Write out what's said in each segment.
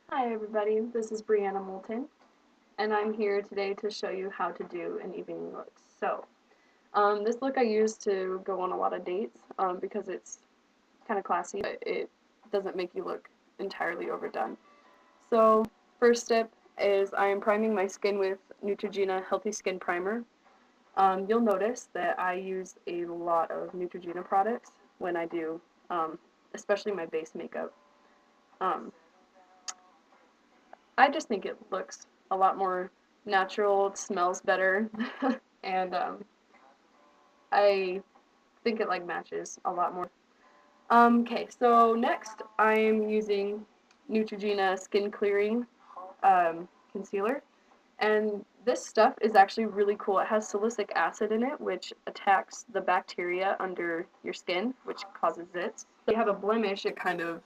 Hi everybody, this is Brianna Moulton, and I'm here today to show you how to do an evening look. This look I use to go on a lot of dates because it's kind of classy, but it doesn't make you look entirely overdone. So, first step is I am priming my skin with Neutrogena Healthy Skin Primer. You'll notice that I use a lot of Neutrogena products when I do, especially my base makeup. Um, I just think it looks a lot more natural, it smells better, and I think it like matches a lot more. Okay, so next I'm using Neutrogena Skin Clearing Concealer, and this stuff is actually really cool. It has salicylic acid in it, which attacks the bacteria under your skin, which causes zits. So if you have a blemish, it kind of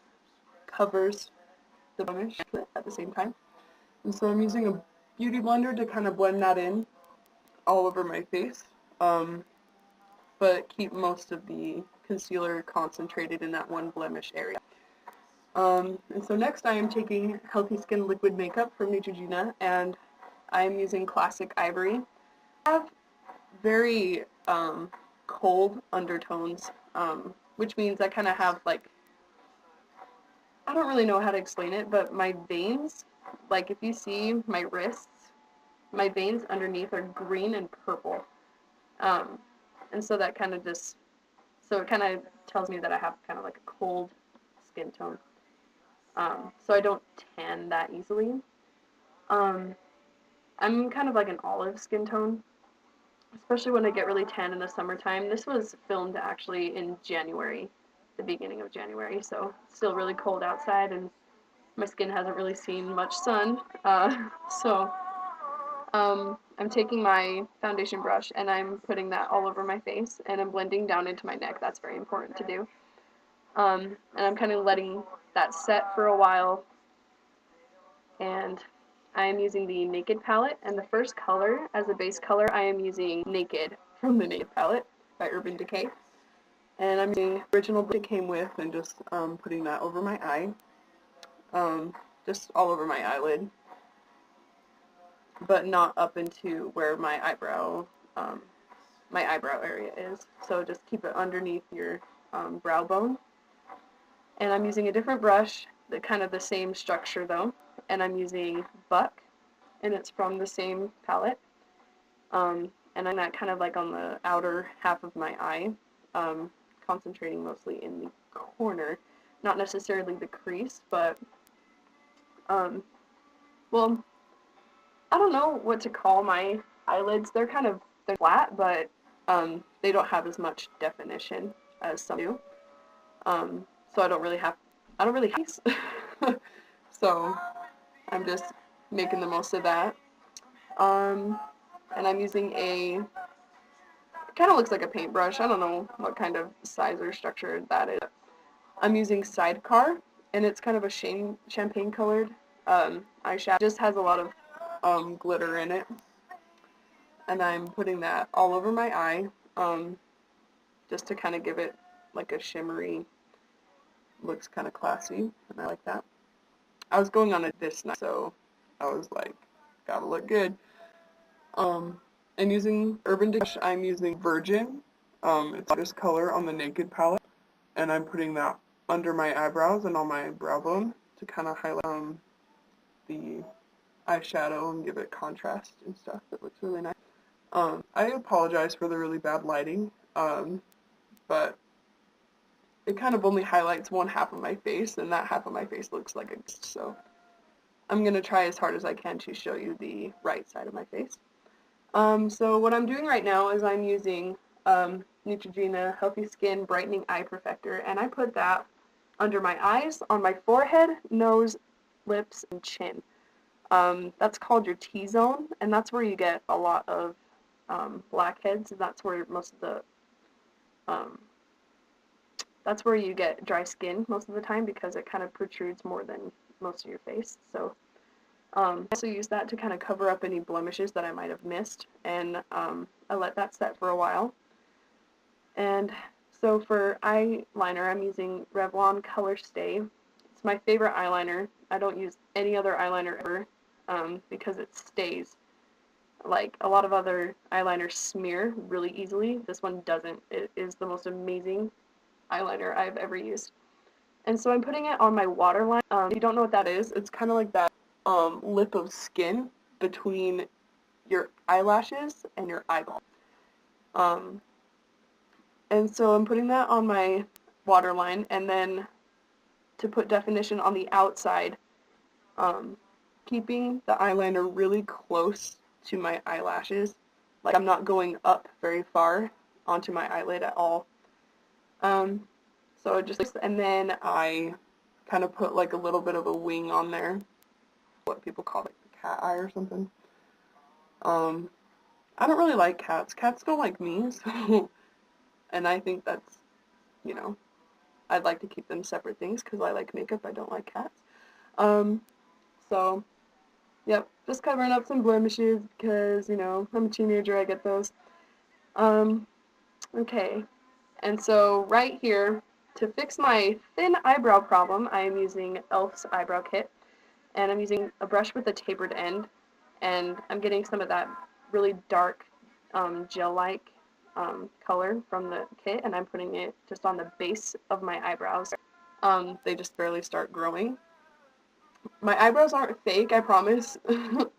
covers the blemish at the same time. And so I'm using a beauty blender to kind of blend that in all over my face, um, but keep most of the concealer concentrated in that one blemish area. And so next I am taking Healthy Skin Liquid Makeup from Neutrogena, and I am using Classic Ivory. I have very cold undertones, which means I kind of have like, I don't really know how to explain it, but my veins, like if you see my wrists, my veins underneath are green and purple. Um, and so that kind of just, so it kind of tells me that I have kind of like a cold skin tone. So I don't tan that easily. Um, I'm kind of like an olive skin tone, especially when I get really tan in the summertime. This was filmed actually in January, the beginning of January, so it's still really cold outside and my skin hasn't really seen much sun. So I'm taking my foundation brush and I'm putting that all over my face and I'm blending down into my neck. That's very important to do. And I'm kind of letting that set for a while. And I am using the Naked palette, and the first color as a base color I am using Naked from the Naked palette by Urban Decay. And I'm using the original it came with and just putting that over my eye, just all over my eyelid, but not up into where um, my eyebrow area is. So just keep it underneath your brow bone. And I'm using a different brush, kind of the same structure though, and I'm using Buck, and it's from the same palette. And I'm that kind of like on the outer half of my eye, concentrating mostly in the corner, not necessarily the crease, but um, well, I don't know what to call my eyelids. They're flat, but they don't have as much definition as some do. So I don't really have so I'm just making the most of that. Um, and I'm using it kind of looks like a paintbrush. I don't know what kind of size or structure that is. I'm using Sidecar, and it's kind of a champagne colored eyeshadow. It just has a lot of glitter in it. And I'm putting that all over my eye, just to kind of give it like a shimmery, looks kind of classy, and I like that. I was going on it this night, so I was like, gotta look good. Um, and using Urban Decay, I'm using Virgin. It's this color on the Naked palette, and I'm putting that under my eyebrows and on my brow bone to kind of highlight the eyeshadow and give it contrast and stuff. It looks really nice. I apologize for the really bad lighting, but it kind of only highlights one half of my face, and that half of my face looks like a ghost, so I'm going to try as hard as I can to show you the right side of my face. So what I'm doing right now is I'm using Neutrogena Healthy Skin Brightening Eye Perfector, and I put that under my eyes, on my forehead, nose, lips, and chin. That's called your T-zone, and that's where you get a lot of blackheads, and um, that's where you get dry skin most of the time because it kind of protrudes more than most of your face. So I also use that to kind of cover up any blemishes that I might have missed, and I let that set for a while. And so for eyeliner, I'm using Revlon Color Stay. It's my favorite eyeliner. I don't use any other eyeliner ever because it stays. Like, a lot of other eyeliners smear really easily. This one doesn't. It is the most amazing eyeliner I've ever used. And so I'm putting it on my waterline. If you don't know what that is, it's kind of like that lip of skin between your eyelashes and your eyeball. And so I'm putting that on my waterline, and then to put definition on the outside, keeping the eyeliner really close to my eyelashes. Like, I'm not going up very far onto my eyelid at all. So just, and then I kind of put like a little bit of a wing on there, what people call it, cat eye or something. I don't really like cats. Cats don't like me, so, and I think that's, you know, I'd like to keep them separate things because I like makeup, I don't like cats. So, yep, just covering up some blemishes because, you know, I'm a teenager, I get those. Okay, and so right here, to fix my thin eyebrow problem, I am using e.l.f.'s eyebrow kit, and I'm using a brush with a tapered end, and I'm getting some of that really dark gel-like color from the kit, and I'm putting it just on the base of my eyebrows. They just barely start growing. My eyebrows aren't fake, I promise.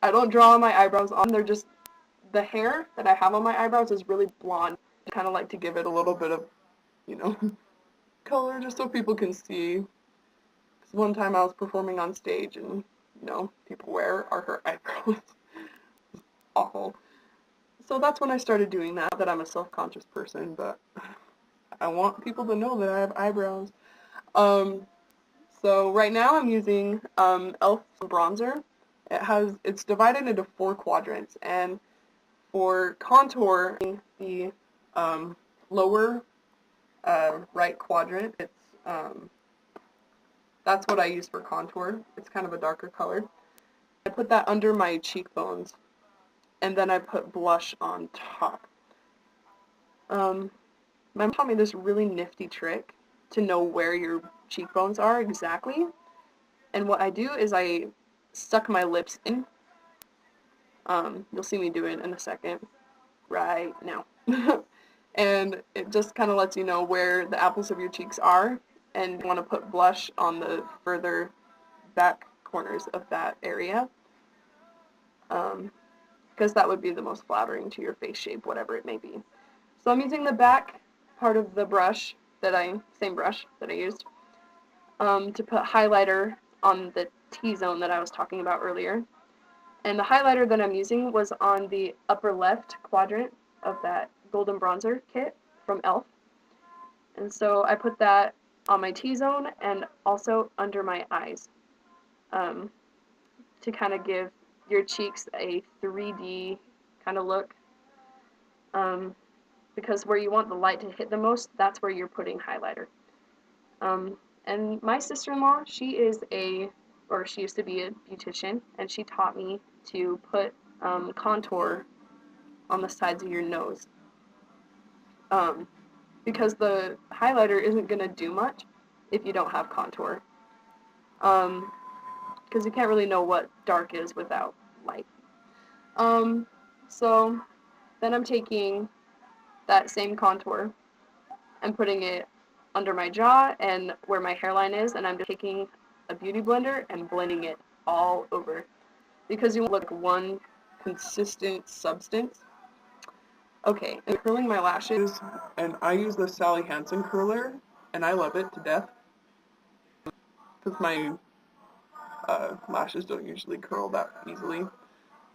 I don't draw my eyebrows on, they're just, the hair that I have on my eyebrows is really blonde. I kind of like to give it a little bit of, you know, color just so people can see. Because one time I was performing on stage and, you know, people wear are her eyebrows. Awful. So that's when I started doing that, that I'm a self-conscious person, but I want people to know that I have eyebrows. So right now I'm using e.l.f. bronzer. It's divided into 4 quadrants, and for contour, the lower right quadrant, that's what I use for contour. It's kind of a darker color. I put that under my cheekbones, and then I put blush on top. My mom taught me this really nifty trick to know where your cheekbones are exactly, and what I do is I suck my lips in. You'll see me do it in a second, right now. And it just kind of lets you know where the apples of your cheeks are, and you want to put blush on the further back corners of that area, because that would be the most flattering to your face shape, whatever it may be. So I'm using the back part of the brush, same brush that I used, to put highlighter on the T-zone that I was talking about earlier. And the highlighter that I'm using was on the upper left quadrant of that golden bronzer kit from e.l.f. And so I put that on my T-zone and also under my eyes, to kind of give your cheeks a 3D kind of look. Because where you want the light to hit the most, that's where you're putting highlighter. And my sister-in-law, she used to be a beautician, and she taught me to put contour on the sides of your nose. Because the highlighter isn't going to do much if you don't have contour. Because you can't really know what dark is without light. So then I'm taking that same contour and putting it under my jaw and where my hairline is, and I'm just taking a beauty blender and blending it all over, because you want to look like one consistent substance. Okay, and curling my lashes, and I use the Sally Hansen curler, and I love it to death, because my lashes don't usually curl that easily.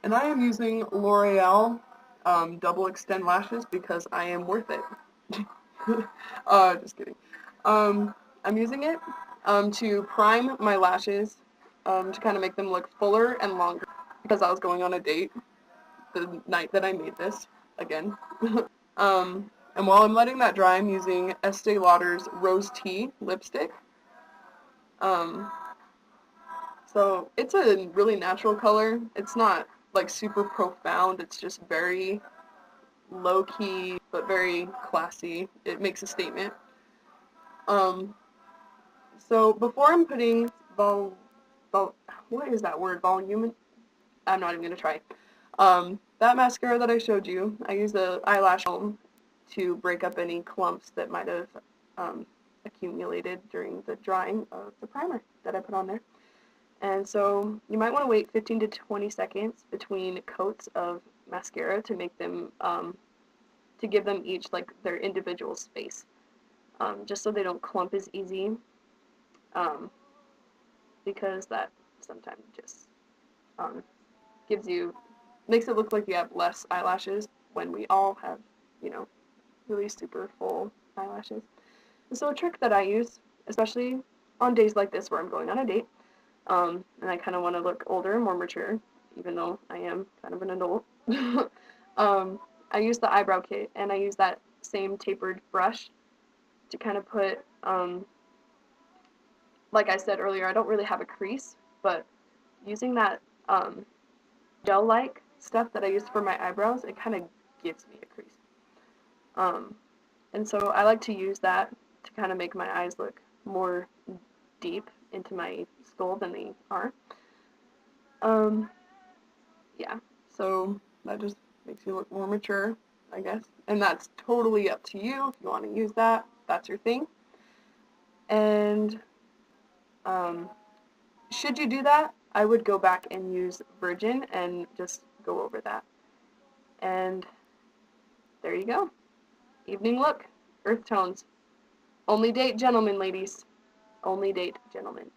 And I am using L'Oreal double extend lashes because I am worth it. Just kidding. I'm using it to prime my lashes, to kind of make them look fuller and longer, because I was going on a date the night that I made this, again. And while I'm letting that dry, I'm using Estee Lauder's Rose Tea lipstick. So it's a really natural color. It's not like super profound, it's just very low-key, but very classy. It makes a statement. So So before I'm putting what is that word? Volume? I'm not even going to try. That mascara that I showed you, I use the eyelash foam to break up any clumps that might have accumulated during the drying of the primer that I put on there. And so you might want to wait 15 to 20 seconds between coats of mascara to make them, to give them each like their individual space, just so they don't clump as easy, because that sometimes just makes it look like you have less eyelashes when we all have, you know, really super full eyelashes. And so a trick that I use, especially on days like this where I'm going on a date, and I kind of want to look older and more mature, even though I am kind of an adult, I use the eyebrow kit, and I use that same tapered brush to kind of put, like I said earlier, I don't really have a crease, but using that gel-like stuff that I use for my eyebrows, it kind of gives me a crease. And so I like to use that to kind of make my eyes look more deep into my skull than they are. Yeah, so that just makes you look more mature, I guess. And that's totally up to you. If you want to use that, that's your thing. And should you do that, I would go back and use Virgin and just go over that. And there you go. Evening look. Earth tones. Only date gentlemen, ladies. Only date gentlemen.